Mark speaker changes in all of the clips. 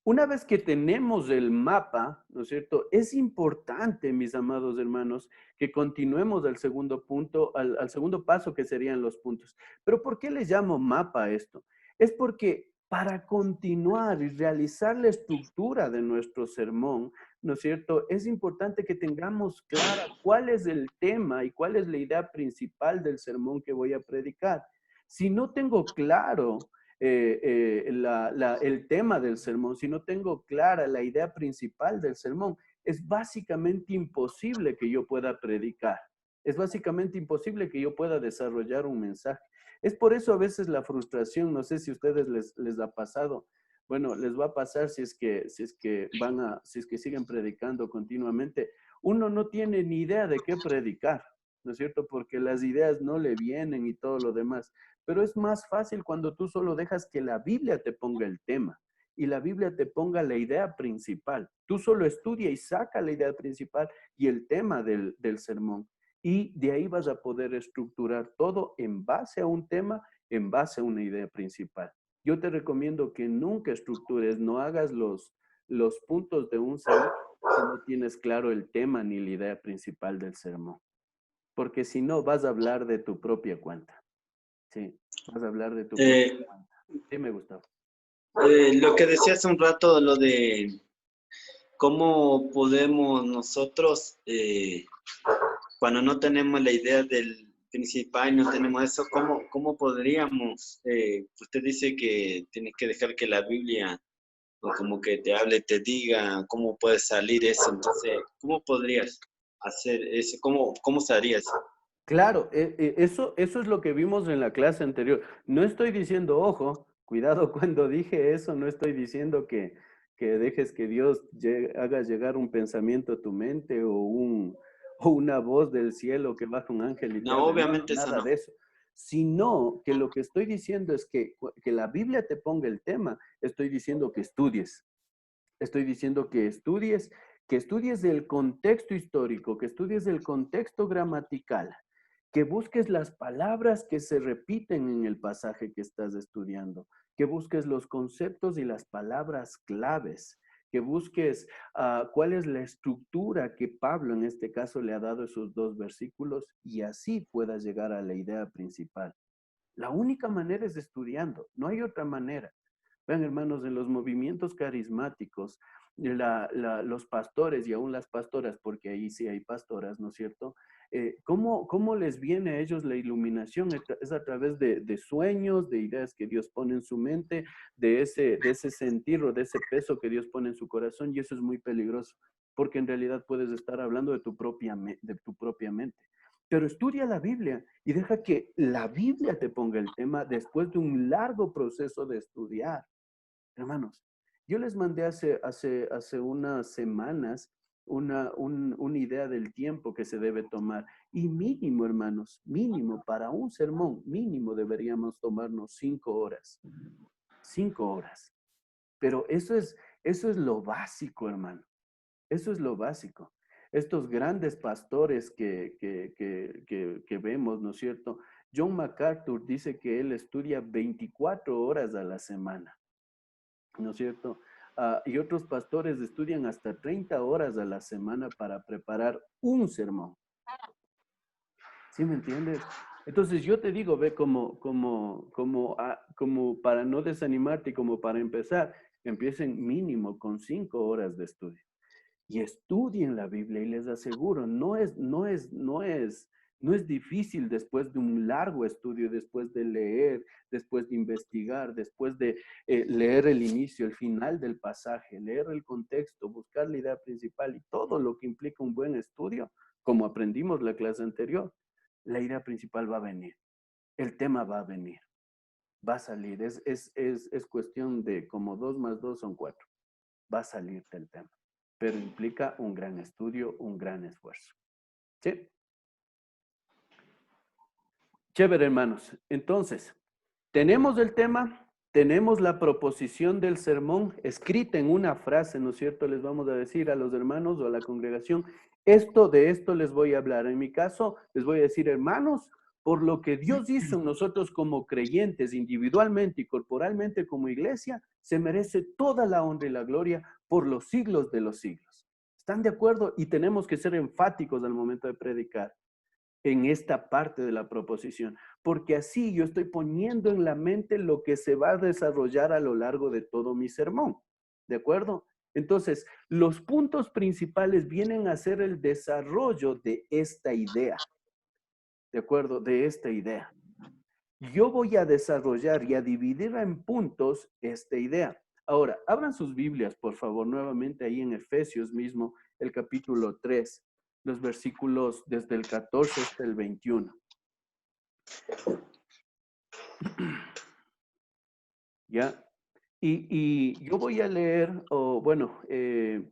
Speaker 1: Una vez que tenemos el mapa, ¿no es cierto? Es importante, mis amados hermanos, que continuemos al segundo punto, al segundo paso que serían los puntos. Pero ¿por qué le llamo mapa a esto? Es porque para continuar y realizar la estructura de nuestro sermón, ¿no es cierto? Es importante que tengamos clara cuál es el tema y cuál es la idea principal del sermón que voy a predicar. Si no tengo claro el tema del sermón, si no tengo clara la idea principal del sermón, es básicamente imposible que yo pueda predicar. Es básicamente imposible que yo pueda desarrollar un mensaje. Es por eso a veces la frustración, no sé si a ustedes les ha pasado, bueno, les va a pasar si es que siguen predicando continuamente. Uno no tiene ni idea de qué predicar, ¿no es cierto? Porque las ideas no le vienen y todo lo demás. Pero es más fácil cuando tú solo dejas que la Biblia te ponga el tema y la Biblia te ponga la idea principal. Tú solo estudia y saca la idea principal y el tema del sermón. Y de ahí vas a poder estructurar todo en base a un tema, en base a una idea principal. Yo te recomiendo que nunca estructures, no hagas los puntos de un sermón si no tienes claro el tema ni la idea principal del sermón. Porque si no, vas a hablar de tu propia cuenta. Sí, vas a hablar de tu propia
Speaker 2: Eh,
Speaker 1: cuenta. Sí, me gustó.
Speaker 2: lo que decía hace un rato, lo de cómo podemos nosotros, cuando no tenemos la idea del principal, no tenemos eso, ¿cómo podríamos? Usted dice que tienes que dejar que la Biblia, o como que te hable, te diga cómo puede salir eso. Entonces, ¿cómo podrías hacer eso? ¿Cómo se haría eso?
Speaker 1: Claro, eso es lo que vimos en la clase anterior. No estoy diciendo, ojo, cuidado cuando dije eso, no estoy diciendo que dejes que Dios haga llegar un pensamiento a tu mente o una voz del cielo que baja un ángel y te
Speaker 2: No,
Speaker 1: hable. No, no,
Speaker 2: obviamente eso
Speaker 1: nada
Speaker 2: no.
Speaker 1: de eso. Sino que lo que estoy diciendo es que la Biblia te ponga el tema. Estoy diciendo que estudies. Estoy diciendo que estudies el contexto histórico, que estudies el contexto gramatical, que busques las palabras que se repiten en el pasaje que estás estudiando, que busques los conceptos y las palabras claves, que busques cuál es la estructura que Pablo en este caso le ha dado a esos dos versículos y así puedas llegar a la idea principal. La única manera es estudiando, no hay otra manera. Vean, hermanos, en los movimientos carismáticos, los pastores y aún las pastoras, porque ahí sí hay pastoras, ¿no es cierto? ¿Cómo les viene a ellos la iluminación? Es a través de sueños, de ideas que Dios pone en su mente, de ese sentir o de ese peso que Dios pone en su corazón, y eso es muy peligroso, porque en realidad puedes estar hablando de tu propia mente. Pero estudia la Biblia y deja que la Biblia te ponga el tema después de un largo proceso de estudiar. Hermanos, yo les mandé hace unas semanas una idea del tiempo que se debe tomar. Y mínimo, hermanos, mínimo para un sermón, mínimo deberíamos tomarnos 5 horas. 5 horas. Pero eso es lo básico, hermano. Eso es lo básico. Estos grandes pastores que vemos, ¿no es cierto? John MacArthur dice que él estudia 24 horas a la semana, ¿no es cierto? Y otros pastores estudian hasta 30 horas a la semana para preparar un sermón. ¿Sí me entiendes? Entonces yo te digo, ve como para no desanimarte y como para empezar, empiecen mínimo con 5 horas de estudio y estudien la Biblia y les aseguro, no es difícil después de un largo estudio, después de leer, después de investigar, después de leer el inicio, el final del pasaje, leer el contexto, buscar la idea principal y todo lo que implica un buen estudio, como aprendimos la clase anterior, la idea principal va a venir, el tema va a venir, va a salir, es cuestión de como 2 más 2 son 4, va a salirte el tema, pero implica un gran estudio, un gran esfuerzo. ¿Sí? Chévere, hermanos. Entonces, tenemos el tema, tenemos la proposición del sermón escrita en una frase, ¿no es cierto? Les vamos a decir a los hermanos o a la congregación, de esto les voy a hablar. En mi caso, les voy a decir, hermanos, por lo que Dios hizo en nosotros como creyentes, individualmente y corporalmente como iglesia, se merece toda la honra y la gloria por los siglos de los siglos. ¿Están de acuerdo? Y tenemos que ser enfáticos al momento de predicar en esta parte de la proposición, porque así yo estoy poniendo en la mente lo que se va a desarrollar a lo largo de todo mi sermón. ¿De acuerdo? Entonces, los puntos principales vienen a ser el desarrollo de esta idea. ¿De acuerdo? De esta idea. Yo voy a desarrollar y a dividir en puntos esta idea. Ahora, abran sus Biblias, por favor, nuevamente ahí en Efesios mismo, el capítulo 3, los versículos desde el 14 hasta el 21. ¿Ya? Y yo voy a leer, o bueno,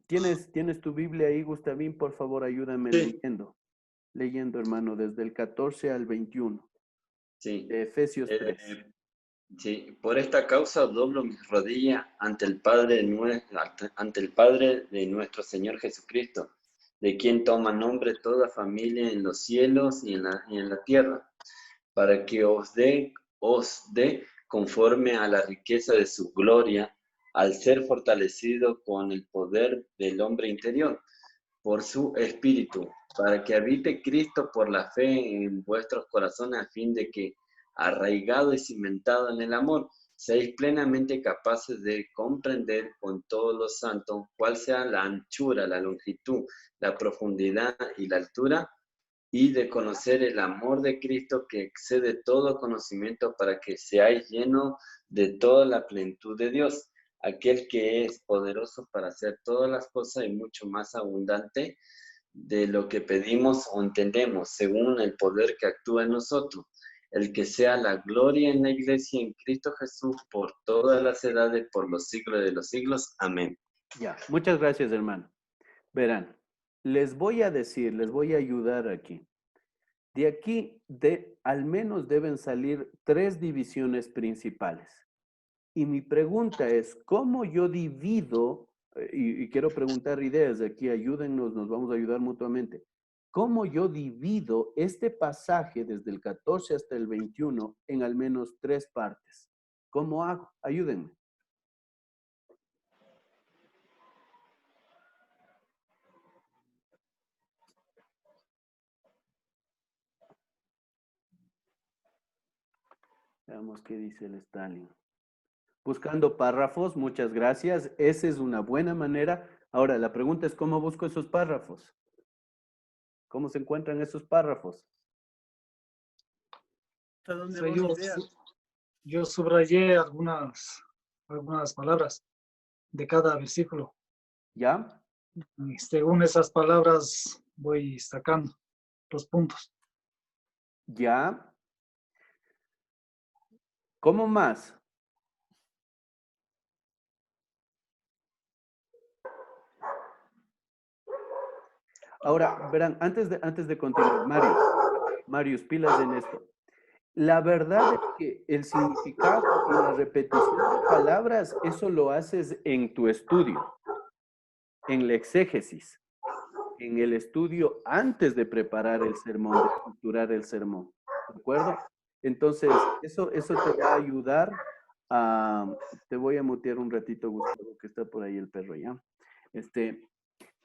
Speaker 1: ¿tienes tu Biblia ahí, Gustavín? Por favor, ayúdame
Speaker 2: Sí.
Speaker 1: leyendo, hermano, desde el 14 al 21,
Speaker 2: Sí.
Speaker 1: de Efesios 3.
Speaker 2: Sí, por esta causa doblo mis rodillas ante el Padre de nuestro Señor Jesucristo, de quien toma nombre toda familia en los cielos y en la tierra, para que os dé conforme a la riqueza de su gloria, al ser fortalecido con el poder del hombre interior, por su Espíritu, para que habite Cristo por la fe en vuestros corazones, a fin de que, arraigado y cimentado en el amor, seáis plenamente capaces de comprender con todos los santos cuál sea la anchura, la longitud, la profundidad y la altura, y de conocer el amor de Cristo que excede todo conocimiento, para que seáis llenos de toda la plenitud de Dios, aquel que es poderoso para hacer todas las cosas y mucho más abundante de lo que pedimos o entendemos, según el poder que actúa en nosotros. El que sea la gloria en la iglesia en Cristo Jesús por todas las edades, por los siglos de los siglos. Amén.
Speaker 1: Ya, muchas gracias, hermano. Verán, les voy a decir, les voy a ayudar aquí. De aquí, al menos deben salir 3 divisiones principales. Y mi pregunta es, ¿cómo yo divido? Y quiero preguntar ideas de aquí, ayúdennos, nos vamos a ayudar mutuamente. ¿Cómo yo divido este pasaje desde el 14 hasta el 21 en al menos 3 partes? ¿Cómo hago? Ayúdenme. Veamos qué dice el Stalin. Buscando párrafos, muchas gracias. Esa es una buena manera. Ahora, la pregunta es, ¿cómo busco esos párrafos? ¿Cómo se encuentran esos párrafos?
Speaker 3: O sea, yo subrayé algunas palabras de cada versículo.
Speaker 1: ¿Ya?
Speaker 3: Y según esas palabras voy sacando los puntos.
Speaker 1: ¿Ya? ¿Cómo más? Ahora, verán, antes de continuar, Marius, pilas en esto. La verdad es que el significado y la repetición de palabras, eso lo haces en tu estudio, en la exégesis, en el estudio antes de preparar el sermón, de estructurar el sermón. ¿De acuerdo? Entonces, eso te va a ayudar a... Te voy a mutear un ratito, Gustavo, que está por ahí el perro ya.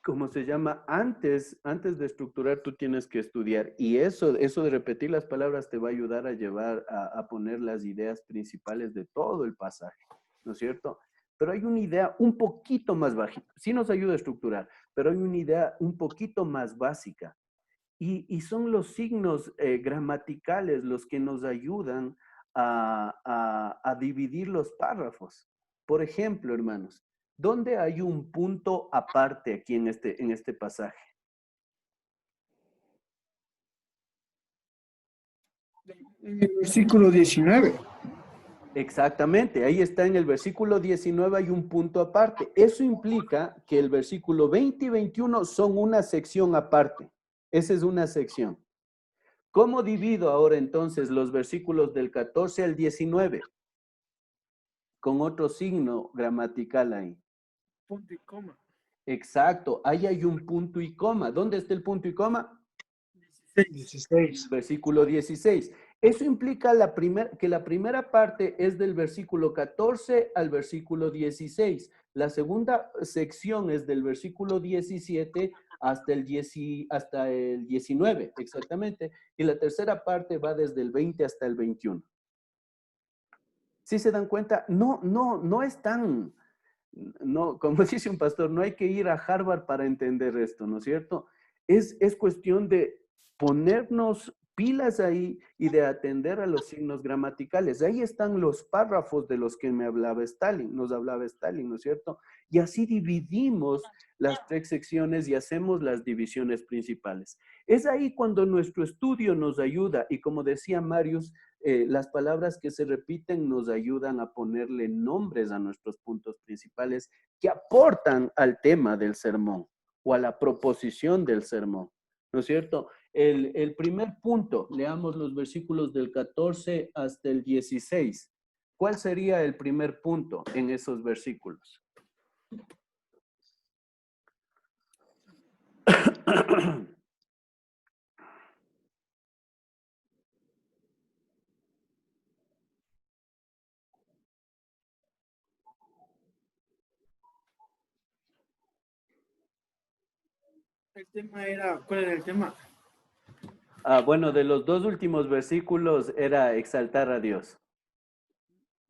Speaker 1: ¿Cómo se llama? Antes de estructurar, tú tienes que estudiar. Y eso de repetir las palabras te va a ayudar a llevar, a poner las ideas principales de todo el pasaje, ¿no es cierto? Pero hay una idea un poquito más bajita. Sí nos ayuda a estructurar, pero hay una idea un poquito más básica. Y son los signos gramaticales los que nos ayudan a dividir los párrafos. Por ejemplo, hermanos, ¿dónde hay un punto aparte aquí en este pasaje?
Speaker 4: En el versículo 19.
Speaker 1: Exactamente, ahí está en el versículo 19 hay un punto aparte. Eso implica que el versículo 20 y 21 son una sección aparte. Esa es una sección. ¿Cómo divido ahora entonces los versículos del 14 al 19? Con otro signo gramatical ahí.
Speaker 4: Punto y coma.
Speaker 1: Exacto, ahí hay un punto y coma. ¿Dónde está el punto y coma?
Speaker 3: 16.
Speaker 1: Versículo 16. Eso implica que la primera parte es del versículo 14 al versículo 16. La segunda sección es del versículo 17 hasta el 19, exactamente. Y la tercera parte va desde el 20 hasta el 21. ¿Sí se dan cuenta? No es tan, no, como dice un pastor, no hay que ir a Harvard para entender esto, ¿no es cierto? Es cuestión de ponernos pilas ahí y de atender a los signos gramaticales. Ahí están los párrafos de los que nos hablaba Stalin, ¿no es cierto? Y así dividimos las tres secciones y hacemos las divisiones principales. Es ahí cuando nuestro estudio nos ayuda y como decía Marius, las palabras que se repiten nos ayudan a ponerle nombres a nuestros puntos principales que aportan al tema del sermón o a la proposición del sermón, ¿no es cierto? El primer punto, leamos los versículos del 14 hasta el 16. ¿Cuál sería el primer punto en esos versículos?
Speaker 4: El tema era, ¿cuál era el tema?
Speaker 1: Bueno, de los dos últimos versículos era exaltar a Dios.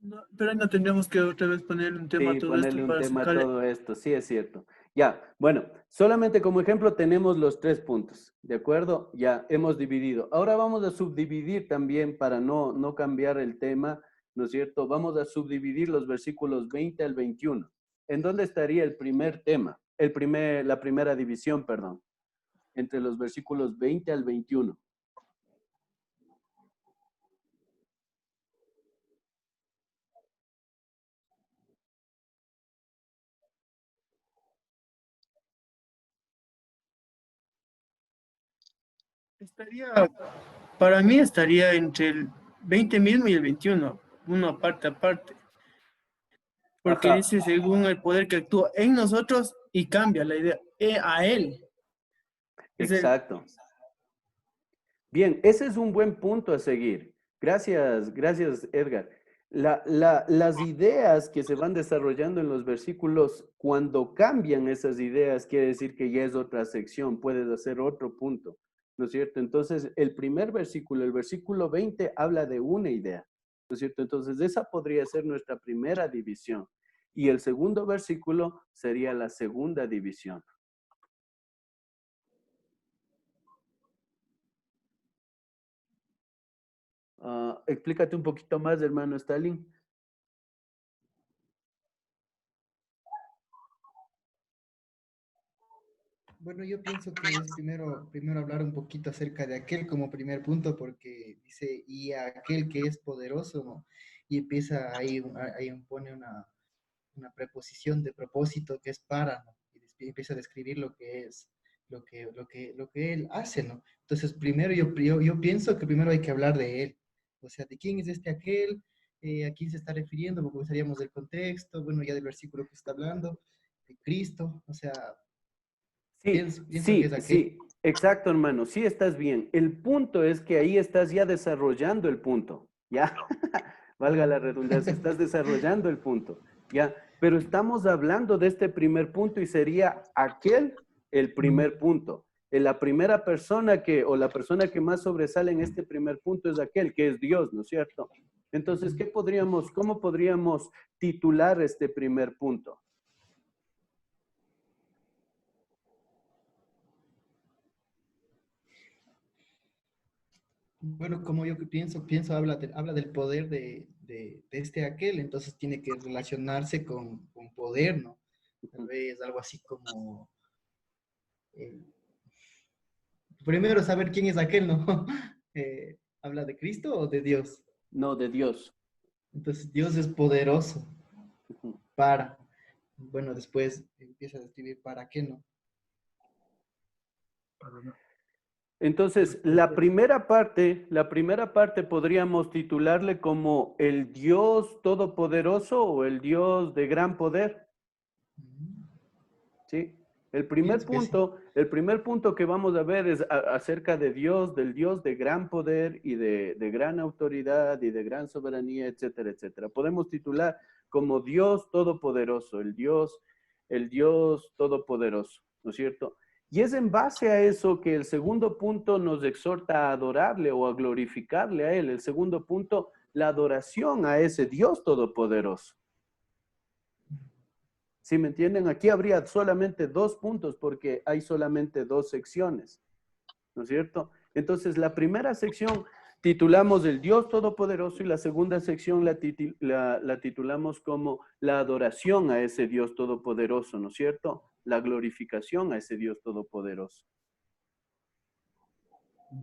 Speaker 4: No, pero no tendríamos que otra vez ponerle un tema a
Speaker 1: Sí,
Speaker 4: todo esto
Speaker 1: ponerle un
Speaker 4: para
Speaker 1: tema a
Speaker 4: sacarle.
Speaker 1: todo esto, sí es cierto. Ya, bueno, solamente como ejemplo tenemos los 3 puntos, ¿de acuerdo? Ya hemos dividido. Ahora vamos a subdividir también para no cambiar el tema, ¿no es cierto? Vamos a subdividir los versículos 20 al 21. ¿En dónde estaría el primer tema? La primera división, perdón, entre los versículos 20 al 21.
Speaker 4: Estaría, para mí estaría entre el 20 mismo y el 21, uno parte a parte, porque
Speaker 1: Ajá,
Speaker 4: dice según el poder que actúa en nosotros y cambia la idea a él. Es el,
Speaker 1: exacto. Bien, ese es un buen punto a seguir. Gracias, Edgar. Las ideas que se van desarrollando en los versículos, cuando cambian esas ideas, quiere decir que ya es otra sección, puedes hacer otro punto, ¿no es cierto? Entonces, el primer versículo, el versículo 20, habla de una idea, ¿no es cierto? Entonces, esa podría ser nuestra primera división. Y el segundo versículo sería la segunda división. Explícate un poquito más, hermano Stalin.
Speaker 5: Bueno, yo pienso que es primero hablar un poquito acerca de aquel como primer punto, porque dice, y aquel que es poderoso, ¿no? Y empieza ahí pone una preposición de propósito que es para, ¿no? Y empieza a describir lo que es, lo que él hace, ¿no? Entonces, primero yo pienso que primero hay que hablar de él, o sea, de quién es este aquel, a quién se está refiriendo, porque usaríamos del contexto, bueno, ya del versículo que está hablando, de Cristo, o sea,
Speaker 1: Sí,
Speaker 5: pienso que es
Speaker 1: sí,
Speaker 5: aquel.
Speaker 1: sí, exacto, hermano, sí estás bien. El punto es que ahí estás ya desarrollando el punto, ¿ya? Valga la redundancia, estás desarrollando el punto, ¿ya? Pero estamos hablando de este primer punto y sería aquel el primer punto. La primera persona o la persona que más sobresale en este primer punto es aquel que es Dios, ¿no es cierto? Entonces, cómo podríamos titular este primer punto?
Speaker 5: Bueno, como yo pienso habla del poder de este aquel, entonces tiene que relacionarse con poder, ¿no? Tal vez algo así como, eh, primero saber quién es aquel, ¿no? ¿Habla de Cristo o de Dios?
Speaker 1: No, de Dios.
Speaker 5: Entonces Dios es poderoso
Speaker 1: Ujú.
Speaker 5: para, bueno, después empieza a describir para qué, ¿no?
Speaker 1: Entonces, la primera parte podríamos titularle como el Dios todopoderoso o el Dios de gran poder, ¿sí? El primer
Speaker 5: Pienso que sí.
Speaker 1: el primer punto que vamos a ver es acerca de Dios, del Dios de gran poder y de gran autoridad y de gran soberanía, etcétera, etcétera. Podemos titular como Dios todopoderoso, el Dios todopoderoso, ¿no es cierto? Y es en base a eso que el segundo punto nos exhorta a adorarle o a glorificarle a Él. El segundo punto, la adoración a ese Dios todopoderoso. ¿Sí me entienden? Aquí habría solamente 2 puntos porque hay solamente 2 secciones, ¿no es cierto? Entonces, la primera sección titulamos el Dios Todopoderoso y la segunda sección la titulamos como la adoración a ese Dios Todopoderoso, ¿no es cierto? La glorificación a ese Dios Todopoderoso.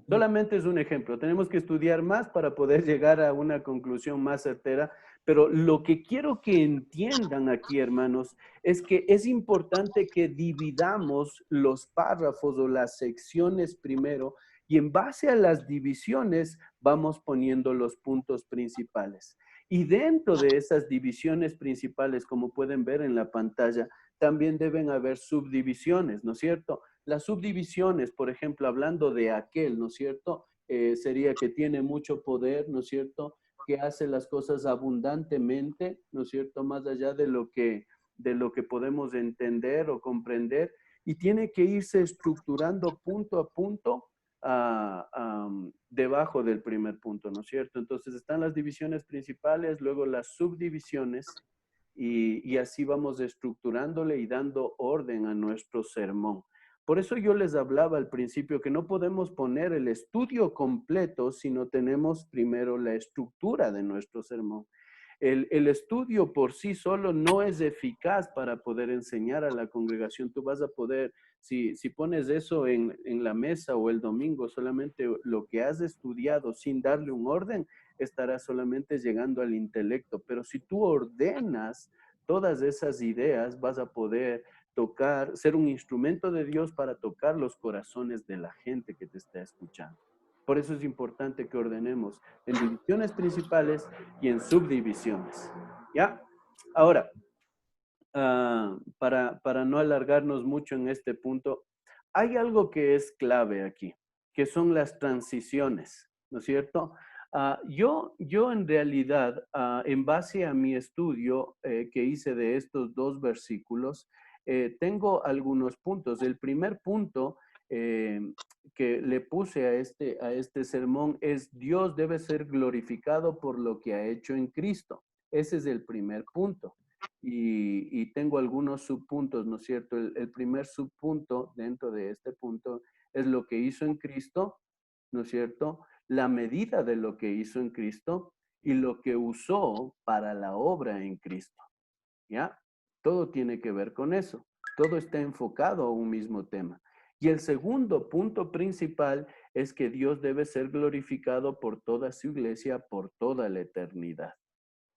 Speaker 1: Solamente es un ejemplo. Tenemos que estudiar más para poder llegar a una conclusión más certera. Pero lo que quiero que entiendan aquí, hermanos, es que es importante que dividamos los párrafos o las secciones primero y en base a las divisiones vamos poniendo los puntos principales. Y dentro de esas divisiones principales, como pueden ver en la pantalla, también deben haber subdivisiones, ¿no es cierto? Las subdivisiones, por ejemplo, hablando de aquel, ¿no es cierto? Sería que tiene mucho poder, ¿no es cierto? Que hace las cosas abundantemente, ¿no es cierto? Más allá de lo que podemos entender o comprender, y tiene que irse estructurando punto a punto debajo del primer punto, ¿no es cierto? Entonces están las divisiones principales, luego las subdivisiones, y así vamos estructurándole y dando orden a nuestro sermón. Por eso yo les hablaba al principio que no podemos poner el estudio completo si no tenemos primero la estructura de nuestro sermón. El estudio por sí solo no es eficaz para poder enseñar a la congregación. Tú vas a poder, si pones eso en la mesa o el domingo, solamente lo que has estudiado sin darle un orden, estará solamente llegando al intelecto. Pero si tú ordenas todas esas ideas, vas a poder tocar, ser un instrumento de Dios para tocar los corazones de la gente que te está escuchando. Por eso es importante que ordenemos en divisiones principales y en subdivisiones. ¿Ya? Ahora, para no alargarnos mucho en este punto, hay algo que es clave aquí, que son las transiciones, ¿no es cierto? Yo en realidad, en base a mi estudio que hice de estos 2 versículos, tengo algunos puntos. El primer punto que le puse a este sermón es: Dios debe ser glorificado por lo que ha hecho en Cristo. Ese es el primer punto. Y tengo algunos subpuntos, ¿no es cierto? El primer subpunto dentro de este punto es lo que hizo en Cristo, ¿no es cierto? La medida de lo que hizo en Cristo y lo que usó para la obra en Cristo, ¿ya? Todo tiene que ver con eso. Todo está enfocado a un mismo tema. Y el segundo punto principal es que Dios debe ser glorificado por toda su iglesia, por toda la eternidad,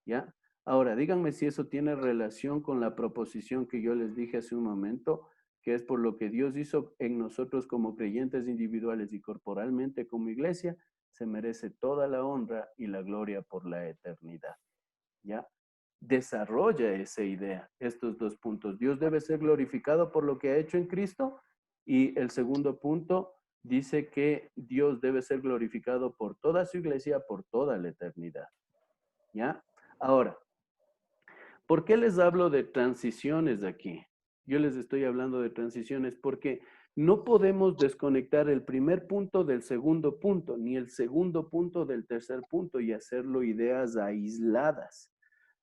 Speaker 1: ¿ya? Ahora, díganme si eso tiene relación con la proposición que yo les dije hace un momento, que es por lo que Dios hizo en nosotros como creyentes individuales y corporalmente como iglesia, se merece toda la honra y la gloria por la eternidad, ¿ya? Desarrolla esa idea, estos 2 puntos. Dios debe ser glorificado por lo que ha hecho en Cristo, y el segundo punto dice que Dios debe ser glorificado por toda su iglesia, por toda la eternidad, ¿ya? Ahora, ¿por qué les hablo de transiciones aquí? Yo les estoy hablando de transiciones porque no podemos desconectar el primer punto del segundo punto, ni el segundo punto del tercer punto y hacerlo ideas aisladas.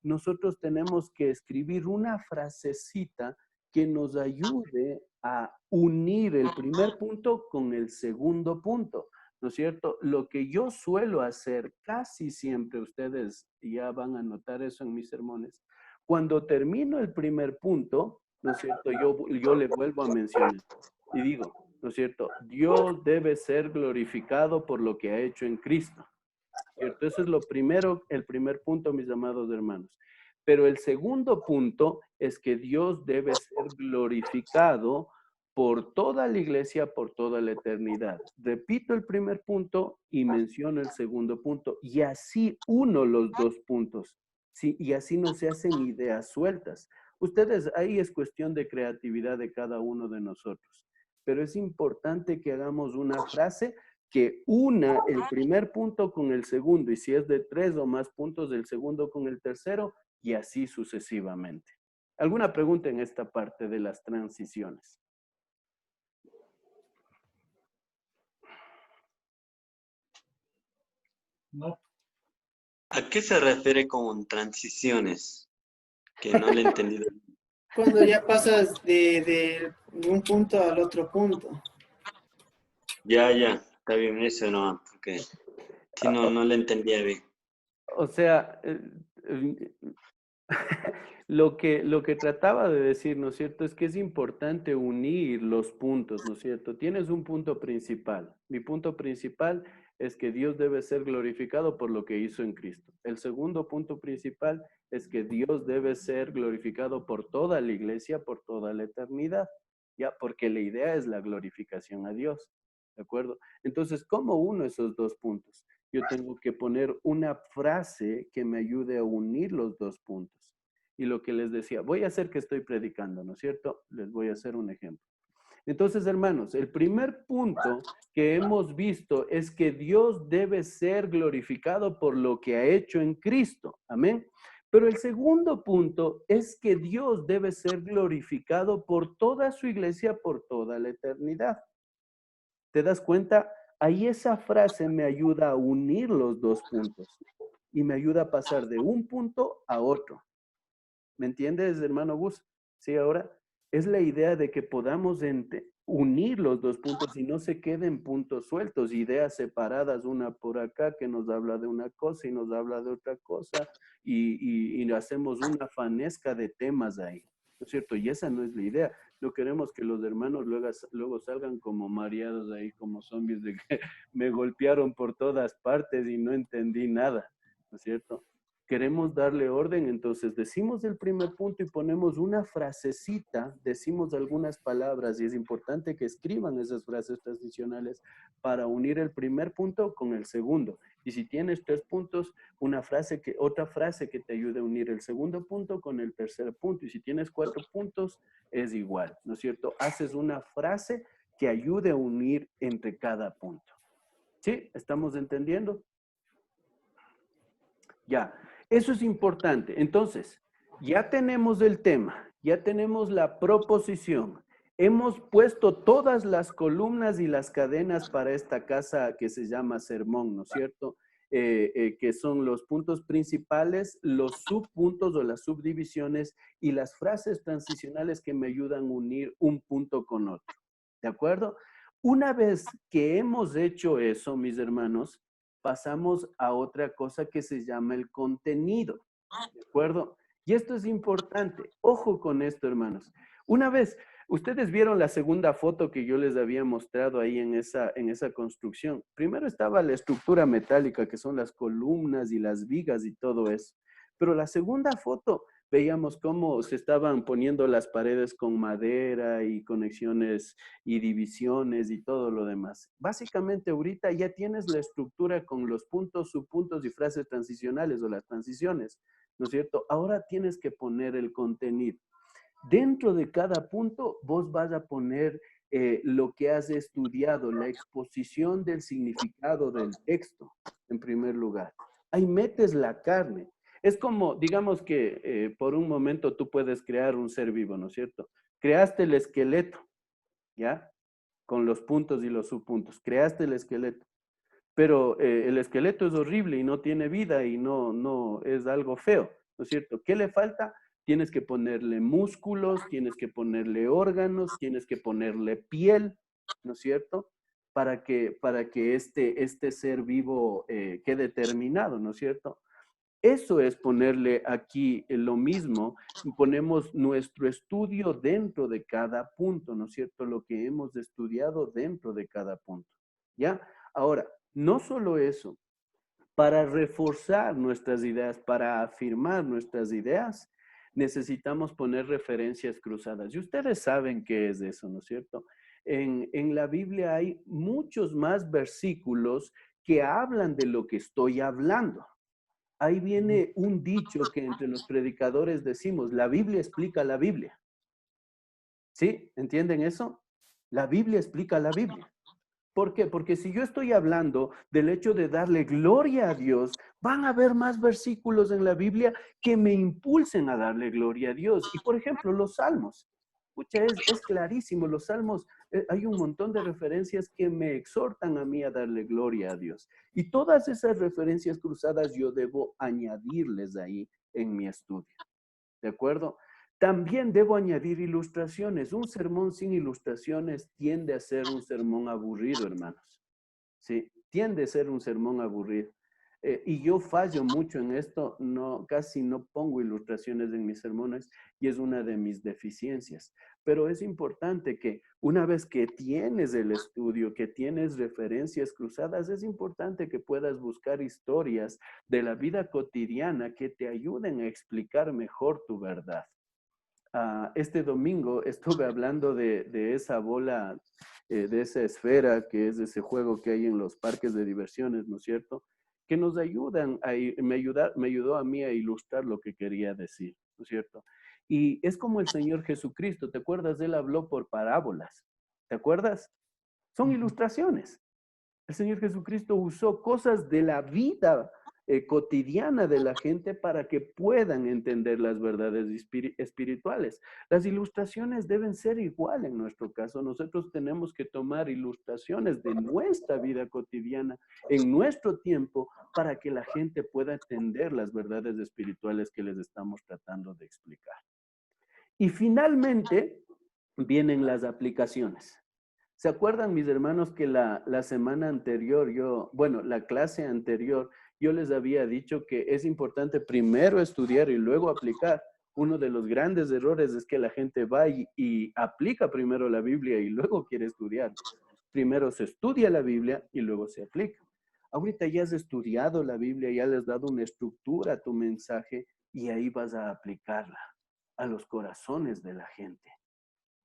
Speaker 1: Nosotros tenemos que escribir una frasecita que nos ayude a unir el primer punto con el segundo punto, ¿no es cierto? Lo que yo suelo hacer casi siempre, ustedes ya van a notar eso en mis sermones, cuando termino el primer punto, ¿no es cierto? Yo le vuelvo a mencionar y digo, ¿no es cierto? Dios debe ser glorificado por lo que ha hecho en Cristo, ¿cierto? Eso es lo primero, el primer punto, mis amados hermanos. Pero el segundo punto es que Dios debe ser glorificado por toda la iglesia, por toda la eternidad. Repito el primer punto y menciono el segundo punto. Y así uno los 2 puntos. Sí, y así no se hacen ideas sueltas. Ustedes, ahí es cuestión de creatividad de cada uno de nosotros. Pero es importante que hagamos una frase que una el primer punto con el segundo, y si es de 3 o más puntos, del segundo con el tercero, y así sucesivamente. ¿Alguna pregunta en esta parte de las transiciones?
Speaker 3: No,
Speaker 2: ¿A qué se refiere con transiciones? Que no le he entendido.
Speaker 4: Cuando ya pasas de un punto al otro punto.
Speaker 2: Ya, está bien eso, no, porque si no, no le entendía bien.
Speaker 1: O sea, eh, lo que trataba de decir, ¿no es cierto? Es que es importante unir los puntos, ¿no es cierto? Tienes un punto principal. Mi punto principal es que Dios debe ser glorificado por lo que hizo en Cristo. El segundo punto principal es que Dios debe ser glorificado por toda la iglesia, por toda la eternidad, ¿ya? Porque la idea es la glorificación a Dios, ¿de acuerdo? Entonces, ¿cómo uno esos dos puntos? Yo tengo que poner una frase que me ayude a unir los dos puntos. Y lo que les decía, voy a hacer que estoy predicando, ¿no es cierto? Les voy a hacer un ejemplo. Entonces, hermanos, el primer punto que hemos visto es que Dios debe ser glorificado por lo que ha hecho en Cristo. Amén. Pero el segundo punto es que Dios debe ser glorificado por toda su iglesia, por toda la eternidad. ¿Te das cuenta? Ahí esa frase me ayuda a unir los dos puntos y me ayuda a pasar de un punto a otro. ¿Me entiendes, hermano Gus? Sí, ahora es la idea de que podamos unir los dos puntos y no se queden puntos sueltos, ideas separadas, una por acá que nos habla de una cosa y nos habla de otra cosa y hacemos una fanesca de temas ahí, ¿no es cierto? Y esa no es la idea. No queremos que los hermanos luego salgan como mareados ahí, como zombies de que me golpearon por todas partes y no entendí nada, ¿no es cierto? Queremos darle orden, entonces decimos el primer punto y ponemos una frasecita, decimos algunas palabras y es importante que escriban esas frases transicionales para unir el primer punto con el segundo. Y si tienes 3 puntos, otra frase que te ayude a unir el segundo punto con el tercer punto. Y si tienes 4 puntos, es igual, ¿no es cierto? Haces una frase que ayude a unir entre cada punto. ¿Sí? ¿Estamos entendiendo? Ya, eso es importante. Entonces, ya tenemos el tema, ya tenemos la proposición. Hemos puesto todas las columnas y las cadenas para esta casa que se llama sermón, ¿no es cierto? Que son los puntos principales, los subpuntos o las subdivisiones y las frases transicionales que me ayudan a unir un punto con otro. ¿De acuerdo? Una vez que hemos hecho eso, mis hermanos, pasamos a otra cosa que se llama el contenido, ¿de acuerdo? Y esto es importante. Ojo con esto, hermanos. Una vez, ustedes vieron la segunda foto que yo les había mostrado ahí en esa construcción. Primero estaba la estructura metálica, que son las columnas y las vigas y todo eso. Pero la segunda foto veíamos cómo se estaban poniendo las paredes con madera y conexiones y divisiones y todo lo demás. Básicamente ahorita ya tienes la estructura con los puntos, subpuntos y frases transicionales o las transiciones, ¿no es cierto? Ahora tienes que poner el contenido. Dentro de cada punto vos vas a poner lo que has estudiado, la exposición del significado del texto, en primer lugar. Ahí metes la carne. Es como, digamos que por un momento tú puedes crear un ser vivo, ¿no es cierto? Creaste el esqueleto, ¿ya? Con los puntos y los subpuntos. Creaste el esqueleto. Pero el esqueleto es horrible y no tiene vida y no es algo feo, ¿no es cierto? ¿Qué le falta? Tienes que ponerle músculos, tienes que ponerle órganos, tienes que ponerle piel, ¿no es cierto? Para que este ser vivo quede terminado, ¿no es cierto? Eso es ponerle aquí lo mismo, ponemos nuestro estudio dentro de cada punto, ¿no es cierto? Lo que hemos estudiado dentro de cada punto, ¿ya? Ahora, no solo eso, para reforzar nuestras ideas, para afirmar nuestras ideas, necesitamos poner referencias cruzadas. Y ustedes saben qué es eso, ¿no es cierto? En la Biblia hay muchos más versículos que hablan de lo que estoy hablando. Ahí viene un dicho que entre los predicadores decimos, la Biblia explica la Biblia. ¿Sí? ¿Entienden eso? La Biblia explica la Biblia. ¿Por qué? Porque si yo estoy hablando del hecho de darle gloria a Dios, van a haber más versículos en la Biblia que me impulsen a darle gloria a Dios. Y por ejemplo, los salmos. Escucha, es clarísimo, los salmos, hay un montón de referencias que me exhortan a mí a darle gloria a Dios. Y todas esas referencias cruzadas yo debo añadirles ahí en mi estudio. ¿De acuerdo? También debo añadir ilustraciones. Un sermón sin ilustraciones tiende a ser un sermón aburrido, hermanos. Sí, tiende a ser un sermón aburrido. Y yo fallo mucho en esto, casi no pongo ilustraciones en mis sermones y es una de mis deficiencias. Pero es importante que una vez que tienes el estudio, que tienes referencias cruzadas, es importante que puedas buscar historias de la vida cotidiana que te ayuden a explicar mejor tu verdad. Este domingo estuve hablando de esa bola, de esa esfera que es ese juego que hay en los parques de diversiones, ¿no es cierto? Que nos ayudan, me ayudó a mí a ilustrar lo que quería decir, ¿no es cierto? Y es como el Señor Jesucristo, ¿te acuerdas? Él habló por parábolas, ¿te acuerdas? Son ilustraciones. El Señor Jesucristo usó cosas de la vida cotidiana de la gente para que puedan entender las verdades espirituales. Las ilustraciones deben ser igual en nuestro caso. Nosotros tenemos que tomar ilustraciones de nuestra vida cotidiana en nuestro tiempo para que la gente pueda entender las verdades espirituales que les estamos tratando de explicar. Y finalmente vienen las aplicaciones. ¿Se acuerdan, mis hermanos, que la semana anterior, la clase anterior, yo les había dicho que es importante primero estudiar y luego aplicar? Uno de los grandes errores es que la gente va y aplica primero la Biblia y luego quiere estudiar. Primero se estudia la Biblia y luego se aplica. Ahorita ya has estudiado la Biblia, ya le has dado una estructura a tu mensaje y ahí vas a aplicarla a los corazones de la gente,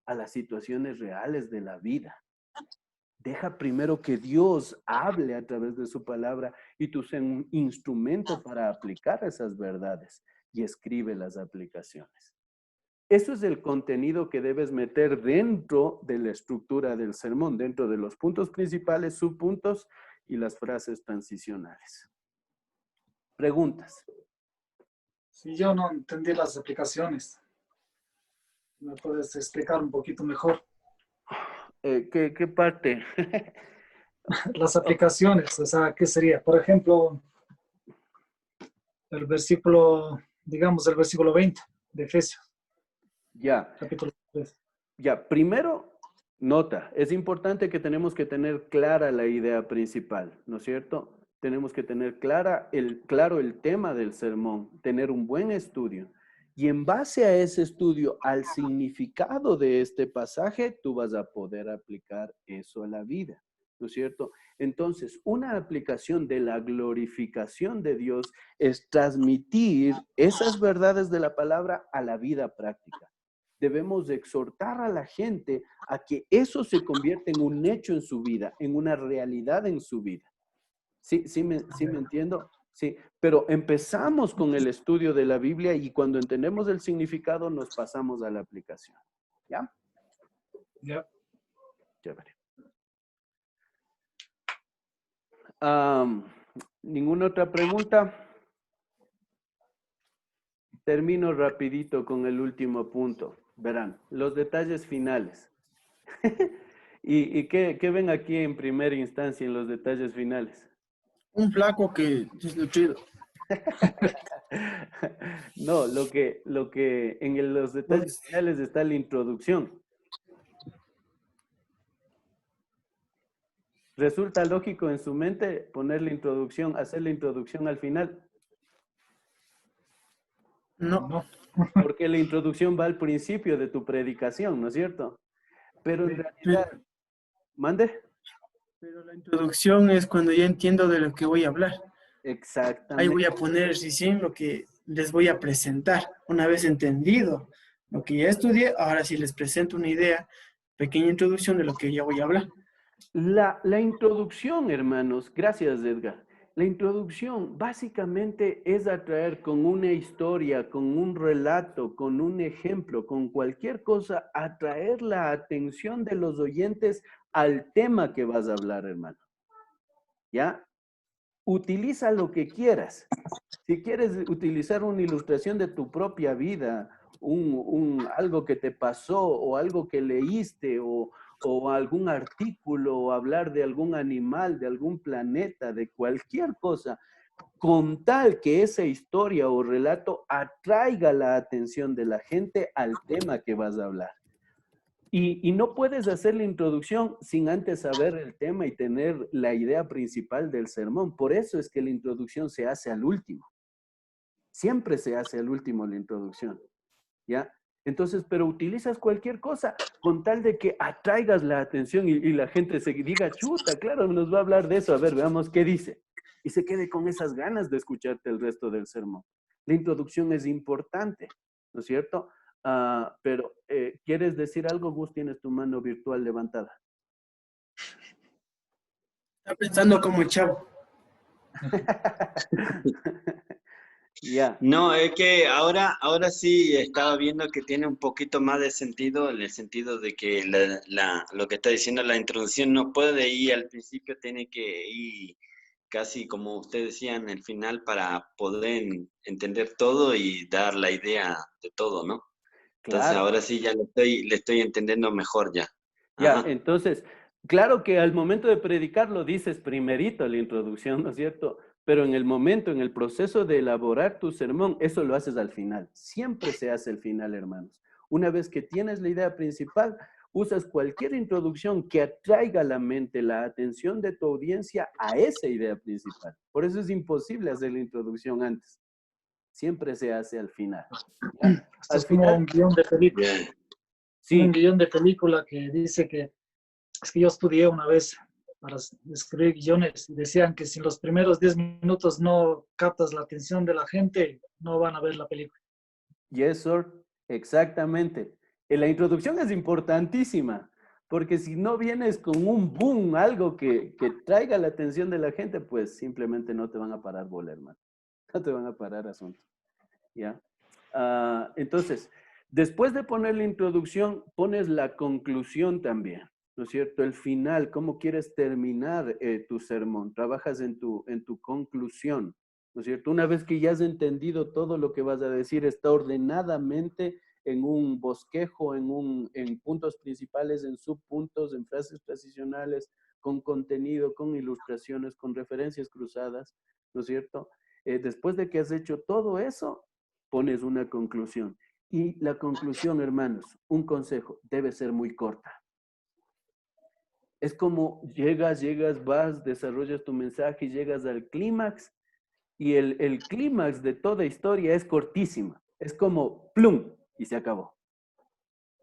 Speaker 1: a las situaciones reales de la vida. Deja primero que Dios hable a través de su palabra y tú seas un instrumento para aplicar esas verdades y escribe las aplicaciones. Eso es el contenido que debes meter dentro de la estructura del sermón, dentro de los puntos principales, subpuntos y las frases transicionales. Preguntas.
Speaker 3: Si yo no entendí las aplicaciones, ¿me puedes explicar un poquito mejor?
Speaker 1: ¿Qué parte?
Speaker 3: Las aplicaciones, o sea, ¿qué sería? Por ejemplo, el versículo, digamos, el versículo 20 de Efesios.
Speaker 1: Ya.
Speaker 3: Capítulo 3.
Speaker 1: Ya, primero, nota, es importante que tenemos que tener clara la idea principal, ¿no es cierto? Tenemos que tener claro el tema del sermón, tener un buen estudio. Y en base a ese estudio, al significado de este pasaje, tú vas a poder aplicar eso a la vida, ¿no es cierto? Entonces, una aplicación de la glorificación de Dios es transmitir esas verdades de la palabra a la vida práctica. Debemos exhortar a la gente a que eso se convierta en un hecho en su vida, en una realidad en su vida. ¿Sí me entiendo? Sí, pero empezamos con el estudio de la Biblia y cuando entendemos el significado nos pasamos a la aplicación. ¿Ya?
Speaker 3: Ya.
Speaker 1: Chévere. ¿Ninguna otra pregunta? Termino rapidito con el último punto. Verán, los detalles finales. ¿Y qué ven aquí en primera instancia en los detalles finales?
Speaker 4: Un flaco que desnutrido.
Speaker 1: No, lo que en los detalles finales está la introducción. ¿Resulta lógico en su mente poner la introducción, hacer la introducción al final?
Speaker 4: No,
Speaker 1: Porque la introducción va al principio de tu predicación, ¿no es cierto? Pero en realidad, ¿mande?
Speaker 4: pero la introducción es cuando ya entiendo de lo que voy a hablar. Ahí
Speaker 1: Exactamente.
Speaker 4: voy a poner recién lo que les voy a presentar. Una vez entendido lo que ya estudié, ahora sí les presento una idea, pequeña introducción de lo que ya voy a hablar.
Speaker 1: La introducción, hermanos, gracias Edgar, La introducción básicamente es atraer con una historia, con un relato, con un ejemplo, con cualquier cosa, atraer la atención de los oyentes al tema que vas a hablar, hermano. ¿Ya? Utiliza lo que quieras. Si quieres utilizar una ilustración de tu propia vida, algo que te pasó o algo que leíste o algún artículo o hablar de algún animal, de algún planeta, de cualquier cosa, con tal que esa historia o relato atraiga la atención de la gente al tema que vas a hablar. Y no puedes hacer la introducción sin antes saber el tema y tener la idea principal del sermón. Por eso es que la introducción se hace al último. Siempre se hace al último la introducción, ¿ya? Entonces, pero utilizas cualquier cosa con tal de que atraigas la atención y la gente se diga, chuta, claro, nos va a hablar de eso, a ver, veamos qué dice. Y se quede con esas ganas de escucharte el resto del sermón. La introducción es importante, ¿no es cierto? Pero, ¿quieres decir algo, Gus? Tienes tu mano virtual levantada.
Speaker 4: Está pensando como el chavo.
Speaker 1: Ya.
Speaker 2: No, es que ahora sí estaba viendo que tiene un poquito más de sentido, en el sentido de que lo que está diciendo la introducción no puede ir al principio, tiene que ir casi como usted decía en el final para poder entender todo y dar la idea de todo, ¿no? Entonces
Speaker 1: Claro.
Speaker 2: ahora sí ya le estoy entendiendo mejor ya.
Speaker 1: Ya,
Speaker 2: Ajá.
Speaker 1: entonces, claro que al momento de predicar lo dices primerito, la introducción, ¿no es cierto? Pero en el momento, en el proceso de elaborar tu sermón, eso lo haces al final. Siempre se hace al final, hermanos. Una vez que tienes la idea principal, usas cualquier introducción que atraiga la mente, la atención de tu audiencia a esa idea principal. Por eso es imposible hacer la introducción antes. Siempre se hace al final. ¿Ya?
Speaker 3: Esto
Speaker 1: Al
Speaker 3: es como
Speaker 1: final,
Speaker 3: un guión de película.
Speaker 2: Bien.
Speaker 3: Un
Speaker 1: sí,
Speaker 3: guión de película que dice que, es que yo estudié una vez para escribir guiones y decían que si en los primeros 10 minutos no captas la atención de la gente, no van a ver la película.
Speaker 1: yes, sir. Exactamente. La introducción es importantísima, porque si no vienes con un boom, algo que traiga la atención de la gente, pues simplemente no te van a parar bola, hermano. No te van a parar asunto. ¿Ya? Entonces, después de poner la introducción, pones la conclusión también, ¿no es cierto? El final, cómo quieres terminar tu sermón. Trabajas en tu conclusión, ¿no es cierto? Una vez que ya has entendido todo lo que vas a decir, está ordenadamente en un bosquejo, en puntos principales, en subpuntos, en frases transicionales, con contenido, con ilustraciones, con referencias cruzadas, ¿no es cierto? Después de que has hecho todo eso, pones una conclusión. Y la conclusión, hermanos, un consejo, debe ser muy corta. Es como llegas, vas, desarrollas tu mensaje y llegas al clímax y el clímax de toda historia es cortísima. Es como plum y se acabó.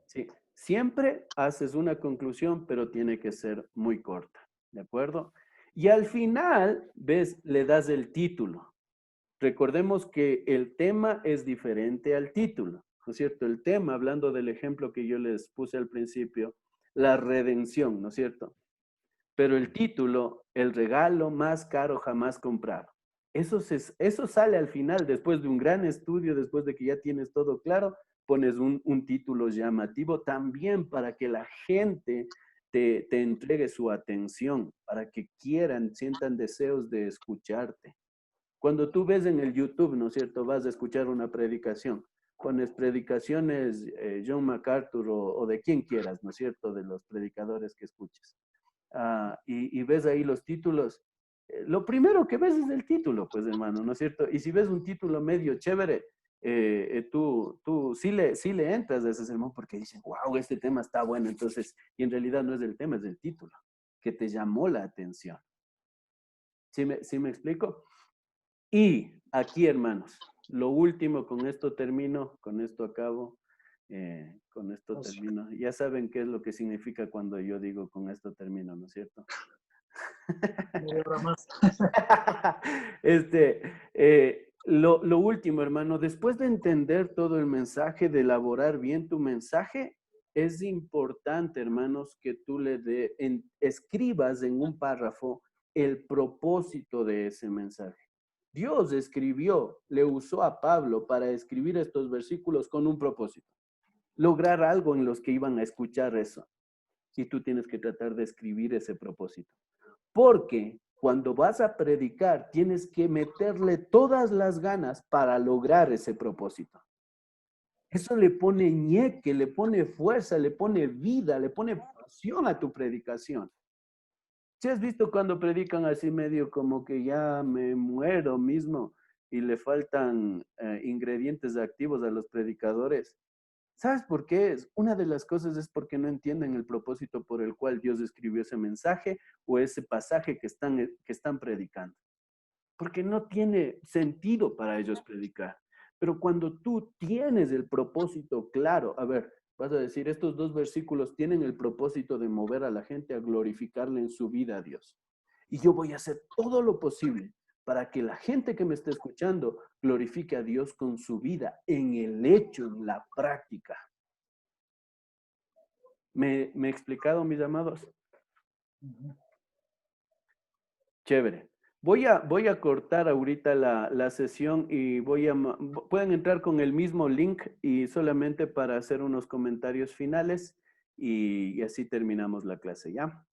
Speaker 1: Sí, siempre haces una conclusión, pero tiene que ser muy corta, ¿de acuerdo? Y al final, ves, le das el título. Recordemos que el tema es diferente al título, ¿no es cierto? El tema, hablando del ejemplo que yo les puse al principio, la redención, ¿no es cierto? Pero el título, el regalo más caro jamás comprado. Eso sale al final, después de un gran estudio, después de que ya tienes todo claro, pones un título llamativo también para que la gente te entregue su atención, para que quieran, sientan deseos de escucharte. Cuando tú ves en el YouTube, ¿no es cierto? Vas a escuchar una predicación. Pones predicaciones John MacArthur o de quien quieras, ¿no es cierto? De los predicadores que escuches. Y ves ahí los títulos. Lo primero que ves es el título, pues hermano, ¿no es cierto? Y si ves un título medio chévere, tú sí le entras a ese sermón porque dices, wow, este tema está bueno. Entonces, y en realidad no es el tema, es el título, que te llamó la atención. ¿Sí me explico? Y aquí, hermanos, lo último, con esto termino, con esto acabo, con esto termino. Ya saben qué es lo que significa cuando yo digo con esto termino, ¿no es cierto?
Speaker 3: Media hora más.
Speaker 1: Lo último, hermano, después de entender todo el mensaje, de elaborar bien tu mensaje, es importante, hermanos, que tú escribas en un párrafo el propósito de ese mensaje. Dios escribió, le usó a Pablo para escribir estos versículos con un propósito. Lograr algo en los que iban a escuchar eso. Y tú tienes que tratar de escribir ese propósito. Porque cuando vas a predicar, tienes que meterle todas las ganas para lograr ese propósito. Eso le pone ñeque, le pone fuerza, le pone vida, le pone pasión a tu predicación. ¿Sí has visto cuando predican así medio como que ya me muero mismo y le faltan ingredientes activos a los predicadores? ¿Sabes por qué es? Una de las cosas es porque no entienden el propósito por el cual Dios escribió ese mensaje o ese pasaje que están predicando. Porque no tiene sentido para ellos predicar. Pero cuando tú tienes el propósito claro, a ver, vas a decir, estos dos versículos tienen el propósito de mover a la gente a glorificarle en su vida a Dios. Y yo voy a hacer todo lo posible para que la gente que me esté escuchando glorifique a Dios con su vida, en el hecho, en la práctica. ¿Me he explicado, mis amados? Chévere. Voy a cortar ahorita la sesión y pueden entrar con el mismo link y solamente para hacer unos comentarios finales y así terminamos la clase, ¿ya?